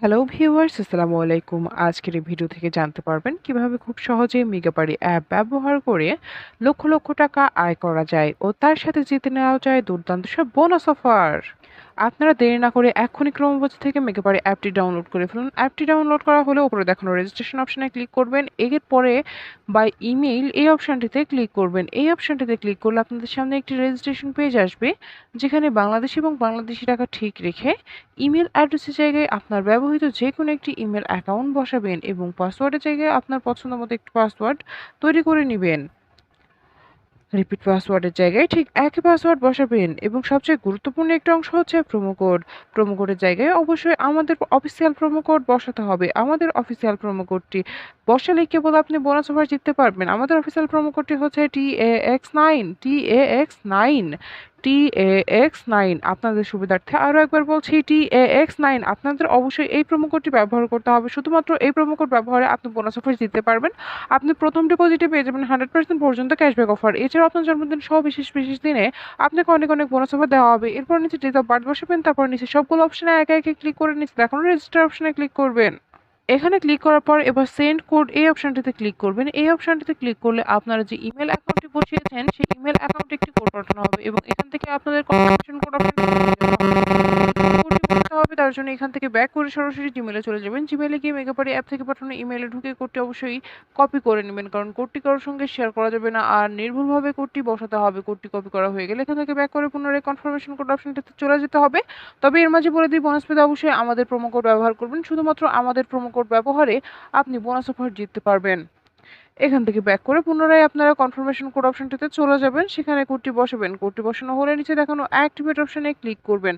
Hello viewers, আসসালামু আলাইকুম। আজকের এই ভিডিও থেকে জানতে পারবেন কিভাবে খুব সহজে মেগাবাড়ি অ্যাপ ব্যবহার করে লক্ষ লক্ষ টাকা আয় করা যায় ও তার সাথে জিতে নেওয়া যায় দুর্দান্ত সব বোনাস অফার। আপনারা দেরি না করে এক্ষুনি ক্রমবাজার থেকে মেগাবাড়ি অ্যাপটি ডাউনলোড করে ফেলুন। অ্যাপটি ডাউনলোড করা হলে উপরে দেখানো রেজিস্ট্রেশন অপশনে ক্লিক করবেন। এরপরে বাই ইমেইল এই অপশনটিতে ক্লিক করবেন। এই অপশনটিতে ক্লিক করলে আপনাদের সামনে একটি রেজিস্ট্রেশন পেজ আসবে, যেখানে বাংলাদেশি এবং বাংলাদেশি টাকা ঠিক রেখে ইমেল অ্যাড্রেসের জায়গায় আপনার ব্যবহৃত যে কোনো একটি ইমেল অ্যাকাউন্ট বসাবেন এবং পাসওয়ার্ডের জায়গায় আপনার পছন্দ মতো একটি পাসওয়ার্ড তৈরি করে নেবেন। রিপিট পাসওয়ার্ডের জায়গায় ঠিক একই পাসওয়ার্ড বসাবেন এবং সবচেয়ে গুরুত্বপূর্ণ একটা অংশ হচ্ছে প্রোমো কোড। প্রোমো কোডের জায়গায় অবশ্যই আমাদের অফিসিয়াল প্রোমো কোড বসাতে হবে। আমাদের অফিসিয়াল প্রোমো কোডটি বসালেই কেবল আপনি বোনাস অফার জিততে পারবেন। আমাদের অফিসিয়াল প্রোমো কোডটি হচ্ছে TAX9 TAX9 TAX9। আপনাদের সুবিধার্থে আরও একবার বলছি, TAX9। আপনাদের অবশ্যই এই প্রোমো কোডটি ব্যবহার করতে হবে। শুধুমাত্র এই প্রোমো কোড ব্যবহারে আপনি বোনাস অফার জিততে পারবেন। আপনি প্রথম ডিপোজিটে পেয়ে যাবেন 100% পর্যন্ত ক্যাশব্যাক অফার। এছাড়াও আপনার জন্মদিন সহ বিশেষ বিশেষ দিনে আপনাকে অনেক অনেক বোনাস অফার দেওয়া হবে। এরপর নিচে ডেট অফ বার্থ বসাবেন, তারপর নিচে সবগুলো অপশনে একে একে ক্লিক করে নিচে দেখানো রেজিস্টার অপশনে ক্লিক করবেন। এখানে ক্লিক করার পর এবার সেন্ড কোড এই অপশনটিতে ক্লিক করবেন। এই অপশনটিতে ক্লিক করলে আপনারা যে ইমেল অ্যাকাউন্টটি বসিয়েছেন সেই ইমেল অ্যাকাউন্টে একটি কোড পাঠানো হবে এবং এখান থেকে আপনাদের কনফার্মেশন কোড করতে হবে। তার জন্য এখান থেকে ব্যাক করে সরাসরি জিমেলে চলে যাবেন। জিমেলে গিয়ে মেগাবাড়ি অ্যাপ থেকে পাঠানো ইমেলে ঢুকে কোডটি অবশ্যই কপি করে নেবেন, কারণ কোডটি কারোর সঙ্গে শেয়ার করা যাবে না আর নির্ভুলভাবে কোডটি বসাতে হবে। কোডটি কপি করা হয়ে গেলে এখান থেকে ব্যাক করে পুনরায় কনফার্মেশন কোড অপশনটিতে চলে যেতে হবে। তবে এর মাঝে বলে দিই, বোনাস পেতে অবশ্যই আমাদের প্রোমো কোড ব্যবহার করবেন। শুধুমাত্র আমাদের প্রোমো কোড ব্যবহারে আপনি বোনাস অফার জিততে পারবেন। এখান থেকে ব্যাক করে পুনরায় আপনারা কনফার্মেশন কোড অপশনটিতে চলে যাবেন। সেখানে কোডটি বসাবেন। কোডটি বসানো হলে নিচে দেখানো অ্যাক্টিভেট অপশনে ক্লিক করবেন।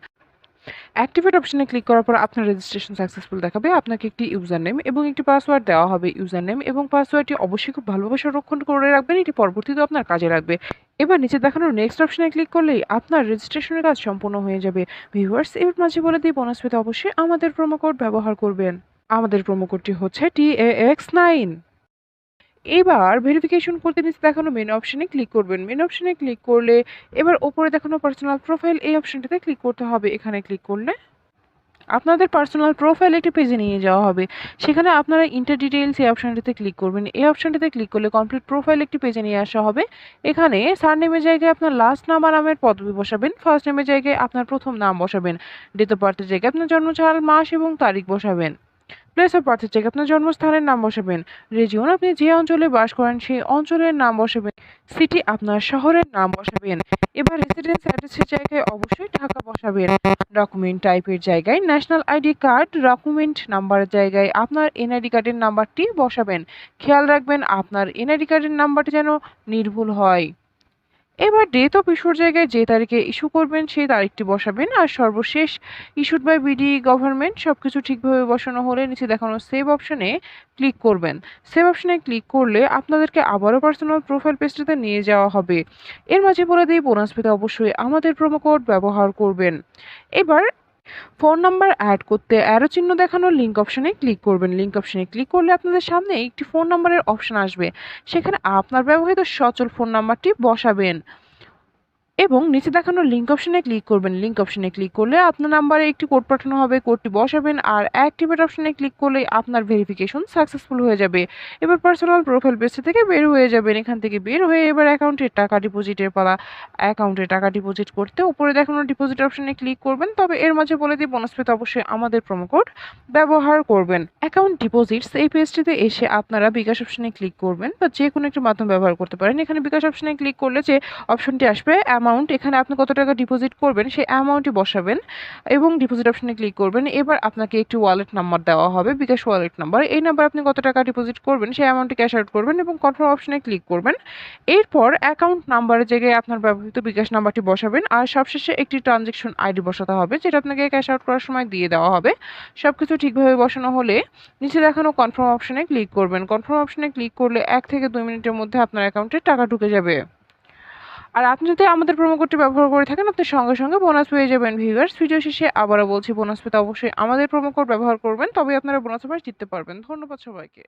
অ্যাক্টিভেট অপশনে ক্লিক করার পর আপনার রেজিস্ট্রেশন সাকসেসফুল দেখাবে। আপনাকে একটি ইউজার নেম এবং একটি পাসওয়ার্ড দেওয়া হবে। ইউজার নেম এবং পাসওয়ার্ডটি অবশ্যই খুব ভালোভাবে সংরক্ষণ করে রাখবেন, এটি পরবর্তীতে আপনার কাজে লাগবে। এবার নিচে দেখানো নেক্সট অপশনে ক্লিক করলেই আপনার রেজিস্ট্রেশনের কাজ সম্পূর্ণ হয়ে যাবে। ভিউয়ার্স, এর মাঝে বলে দিই, বোনাস পেতে অবশ্যই আমাদের প্রোমো কোড ব্যবহার করবেন। আমাদের প্রোমো কোডটি হচ্ছে TAX9। এবার ভেরিফিকেশন করতে নিচে দেখানো মেন অপশনে ক্লিক করবেন। মেন অপশনে ক্লিক করলে এবার ওপরে দেখানো পার্সোনাল প্রোফাইল এই অপশনটিতে ক্লিক করতে হবে। এখানে ক্লিক করলে আপনাদের পার্সোনাল প্রোফাইল একটি পেজে নিয়ে যাওয়া হবে। সেখানে আপনারা ইন্টার ডিটেইলস এই অপশনটিতে ক্লিক করবেন। এই অপশনটিতে ক্লিক করলে কমপ্লিট প্রোফাইল একটি পেজে নিয়ে আসা হবে। এখানে সারনেমের জায়গায় আপনার লাস্ট নাম আর নামের পদবি বসাবেন। ফার্স্ট নেমের জায়গায় আপনার প্রথম নাম বসাবেন। ডেট অফ বার্থের জায়গায় আপনার জন্মসাল, মাস এবং তারিখ বসাবেন। প্লেস অফ বার্থের জায়গায় আপনার জন্মস্থানের নাম বসাবেন। রিজিয়ন, আপনি যে অঞ্চলে বাস করেন সেই অঞ্চলের নাম বসাবেন। সিটি, আপনার শহরের নাম বসাবেন। এবার রেসিডেন্স অ্যাড্রেসের জায়গায় অবশ্যই ঢাকা বসাবেন। ডকুমেন্ট টাইপের জায়গায় ন্যাশনাল আইডি কার্ড, ডকুমেন্ট নাম্বারের জায়গায় আপনার এনআইডি কার্ডের নাম্বারটি বসাবেন। খেয়াল রাখবেন আপনার এনআইডি কার্ডের নাম্বারটি যেন নির্ভুল হয়। এবার ডেট অফ ইস্যুর জায়গায় যে তারিখে ইস্যু করবেন সেই তারিখটি বসাবেন। আর সর্বশেষ ইস্যুড বাই বিডি গভর্নমেন্ট। সবকিছু ঠিকভাবে বসানো হলে নিচে দেখানো সেভ অপশনে ক্লিক করবেন। সেভ অপশনে ক্লিক করলে আপনাদেরকে আবারও পার্সোনাল প্রোফাইল পেজটিতে নিয়ে যাওয়া হবে। এর মাঝে বলে দিই, বোনাস পেতে অবশ্যই আমাদের প্রোমো কোড ব্যবহার করবেন। এবার ফোন নাম্বার অ্যাড করতে অ্যারো চিহ্ন দেখানো লিঙ্ক অপশনে ক্লিক করবেন। লিঙ্ক অপশনে ক্লিক করলে আপনাদের সামনে একটি ফোন নাম্বারের অপশন আসবে। সেখানে আপনার ব্যবহৃত সচল ফোন নাম্বারটি বসাবেন এবং নিচে দেখানো লিঙ্ক অপশনে ক্লিক করবেন। লিঙ্ক অপশনে ক্লিক করলে আপনার নাম্বারে একটি কোড পাঠানো হবে। কোডটি বসাবেন আর অ্যাক্টিভেট অপশনে ক্লিক করলে আপনার ভেরিফিকেশন সাকসেসফুল হয়ে যাবে। এবার পার্সোনাল প্রোফাইল পেজ থেকে বের হয়ে যাবেন। এখান থেকে বের হয়ে এবার অ্যাকাউন্টে টাকা ডিপোজিটের পালা। অ্যাকাউন্টে টাকা ডিপোজিট করতে উপরে দেখানো ডিপোজিট অপশনে ক্লিক করবেন। তবে এর মাঝে বলে দিই, বোনাস পেতে অবশ্যই আমাদের প্রোমো কোড ব্যবহার করবেন। অ্যাকাউন্ট ডিপোজিটস এই পেজটিতে এসে আপনারা বিকাশ অপশনে ক্লিক করবেন বা যে কোনো একটা মাধ্যম ব্যবহার করতে পারেন। এখানে বিকাশ অপশনে ক্লিক করলে যে অপশনটি আসবে অ্যামাউন্ট, এখানে আপনি কত টাকা ডিপোজিট করবেন সেই অ্যামাউন্টটি বসাবেন এবং ডিপোজিট অপশনে ক্লিক করবেন। এবার আপনাকে একটি ওয়ালেট নাম্বার দেওয়া হবে, বিকাশ ওয়ালেট নাম্বার। এই নাম্বার আপনি কত টাকা ডিপোজিট করবেন সেই অ্যামাউন্টটি ক্যাশ আউট করবেন এবং কনফার্ম অপশনে ক্লিক করবেন। এরপর অ্যাকাউন্ট নাম্বারের জায়গায় আপনার ব্যবহৃত বিকাশ নাম্বারটি বসাবেন আর সবশেষে একটি ট্রানজেকশন আইডি বসাতে হবে, যেটা আপনাকে ক্যাশ আউট করার সময় দিয়ে দেওয়া হবে। সবকিছু ঠিকভাবে বসানো হলে নিচে দেখানো কনফার্ম অপশনে ক্লিক করবেন। কনফার্ম অপশনে ক্লিক করলে 1 থেকে 2 মিনিটের মধ্যে আপনার অ্যাকাউন্টে টাকা ঢুকে যাবে। আর আপনি যদি আমাদের প্রোমো কোডটি ব্যবহার করে থাকেন, আপনি সঙ্গে সঙ্গে বোনাস পেয়ে যাবেন। ভিউয়ার্স, ভিডিও শেষে আবারও বলছি, বোনাস পেতে অবশ্যই আমাদের প্রোমো কোড ব্যবহার করবেন, তবেই আপনারা বোনাস অফার জিততে পারবেন। ধন্যবাদ সবাইকে।